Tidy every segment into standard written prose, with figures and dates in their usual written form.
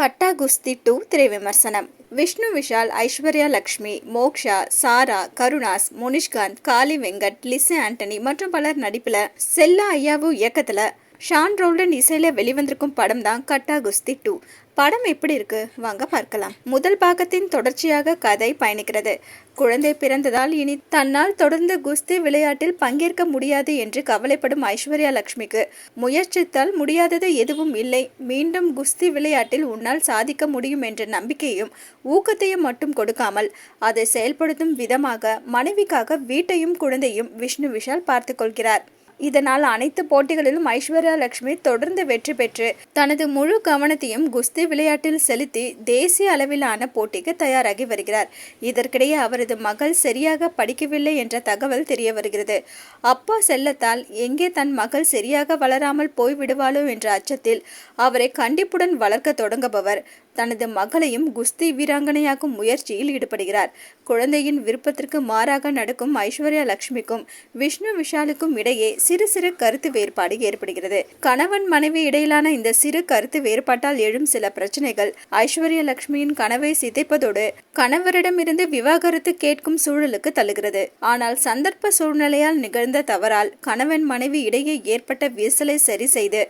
கட்டா குஸ்தி 2 திரை விமர்சனம். விஷ்ணு விஷால், ஐஸ்வர்யா லட்சுமி, மோக்ஷா, சாரா, கருணாஸ், முனிஷ்காந்த், காளி வெங்கட், லிசா ஆண்டனி மற்றும் பலர் நடிப்புல செல்லா ஐயாவு இயக்கத்துல ஷான் ரோல்டன் இசையில வெளிவந்திருக்கும் படம் தான் கட்டா குஸ்தி 2. படம் எப்படி இருக்கு வாங்க பார்க்கலாம். முதல் பாகத்தின் தொடர்ச்சியாக கதை பயணிக்கிறது. குழந்தை பிறந்ததால் இனி தன்னால் தொடர்ந்து குஸ்தி விளையாட்டில் பங்கேற்க முடியாது என்று கவலைப்படும் ஐஸ்வர்யா லட்சுமிக்கு முயற்சித்தால் முடியாதது எதுவும் இல்லை, மீண்டும் குஸ்தி விளையாட்டில் உன்னால் சாதிக்க முடியும் என்ற நம்பிக்கையும் ஊக்கத்தையும் மட்டும் கொடுக்காமல் அதை செயல்படுத்தும் விதமாக மனைவிக்காக வீட்டையும் குழந்தையும் விஷ்ணு விஷால் பார்த்து கொள்கிறார். இதனால் அனைத்து போட்டிகளிலும் ஐஸ்வர்யா லட்சுமி தொடர்ந்து வெற்றி பெற்று தனது முழு கவனத்தையும் குஸ்தி விளையாட்டில் செலுத்தி தேசிய அளவிலான போட்டிக்கு தயாராகி வருகிறார். இதற்கிடையே அவரது மகள் சரியாக படிக்கவில்லை என்ற தகவல் தெரிய வருகிறது. அப்பா செல்லத்தால் எங்கே தன் மகள் சரியாக வளராமல் போய்விடுவாளோ என்ற அச்சத்தில் அவரை கண்டிப்புடன் வளர்க்க தொடங்குபவர் தனது மகளையும் குஸ்தி வீராங்கனையாக்கும் முயற்சியில் ஈடுபடுகிறார். குழந்தையின் விருப்பத்திற்கு மாறாக நடக்கும் ஐஸ்வர்யா லட்சுமிக்கும் விஷ்ணு விஷாலுக்கும் இடையே சிறு சிறு கருத்து வேறுபாடு ஏற்படுகிறது. கணவன் மனைவி இடையிலான இந்த சிறு கருத்து வேறுபாட்டால் எழும் சில பிரச்சனைகள் ஐஸ்வர்யா லட்சுமியின் கனவை சிதைப்பதோடு கணவரிடமிருந்து விவாகரத்து கேட்கும் சூழலுக்கு தள்ளுகிறது. ஆனால் சந்தர்ப்ப சூழ்நிலையால் நிகழ்ந்த தவறால் கணவன் மனைவி இடையே ஏற்பட்ட விரிசலை சரி செய்து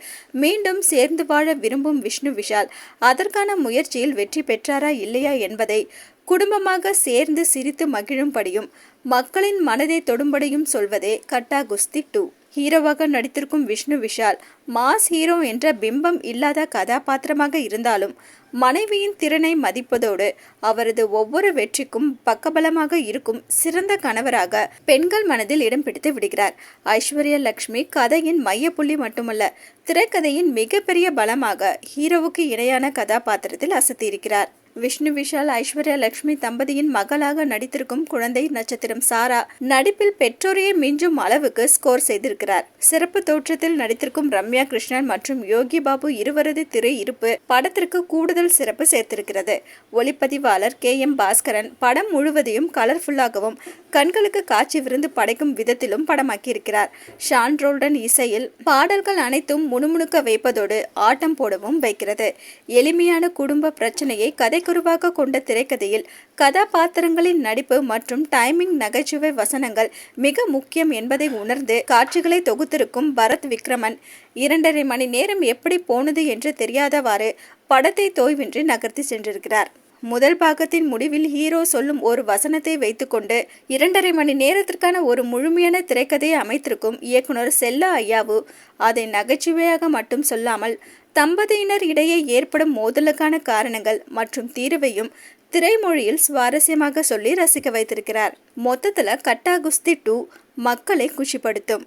மீண்டும் சேர்ந்து வாழ விரும்பும் விஷ்ணு விஷால் அதற்கான முயற்சியில் வெற்றி பெற்றாரா இல்லையா என்பதை குடும்பமாக சேர்ந்து சிரித்து மகிழும்படியும் மக்களின் மனதை தொடும்படியும் சொல்வதே கட்டா குஸ்தி 2. ஹீரோவாக நடித்திருக்கும் விஷ்ணு விஷால் மாஸ் ஹீரோ என்ற பிம்பம் இல்லாத கதாபாத்திரமாக இருந்தாலும் மனைவியின் திறனை மதிப்பதோடு அவரது ஒவ்வொரு வெற்றிக்கும் பக்கபலமாக இருக்கும் சிறந்த கணவராக பெண்கள் மனதில் இடம் பிடித்து விடுகிறார். ஐஸ்வர்யா லட்சுமி கதையின் மையப்புள்ளி மட்டுமல்ல, திரைக்கதையின் மிகப்பெரிய பலமாக ஹீரோவுக்கு இணையான கதாபாத்திரத்தில் அசத்தியிருக்கிறார். விஷ்ணு விஷால் ஐஸ்வர்யா லட்சுமி தம்பதியின் மகளாக நடித்திருக்கும் குழந்தை நட்சத்திரம் சாரா நடிப்பில் பெற்றோரையே மிஞ்சும் அளவுக்கு ஸ்கோர் செய்திருக்கிறார். சிறப்பு தோற்றத்தில் நடித்திருக்கும் ரம்யா கிருஷ்ணன் மற்றும் யோகி பாபு இருவரது திரை இருப்பு படத்திற்கு கூடுதல் சிறப்பு சேர்த்திருக்கிறது. ஒளிப்பதிவாளர் KM பாஸ்கரன் படம் முழுவதையும் கலர்ஃபுல்லாகவும் கண்களுக்கு காட்சி விருந்து படைக்கும் விதத்திலும் படமாக்கியிருக்கிறார். ஷான் ரோல்டன் இசையில் பாடல்கள் அனைத்தும் முணுமுணுக்க வைப்பதோடு ஆட்டம் போடவும் வைக்கிறது. எளிமையான குடும்ப பிரச்சனையை கதைக்குருவாக கொண்ட திரைக்கதையில் கதாபாத்திரங்களின் நடிப்பு மற்றும் டைமிங் நகைச்சுவை வசனங்கள் மிக முக்கியம் என்பதை உணர்ந்து காட்சிகளை தொகுத்திருக்கும் பரத் விக்ரமன் 2.5 மணி நேரம் எப்படி போனது என்று தெரியாதவாறு படத்தை தோய்வின்றி நகர்த்தி சென்றிருக்கிறார். முதல் பாகத்தின் முடிவில் ஹீரோ சொல்லும் ஒரு வசனத்தை வைத்துக்கொண்டு 2.5 மணி நேரத்திற்கான ஒரு முழுமையான திரைக்கதையை அமைத்திருக்கும் இயக்குனர் செல்லா ஐயாவு அதை நகைச்சுவையாக மட்டும் சொல்லாமல் தம்பதியினர் இடையே ஏற்படும் மோதலுக்கான காரணங்கள் மற்றும் தீர்வையும் திரைமொழியில் சுவாரஸ்யமாக சொல்லி ரசிக்க வைத்திருக்கிறார். மொத்தத்துல கட்டா குஸ்தி 2 மக்களை குஷிப்படுத்தும்.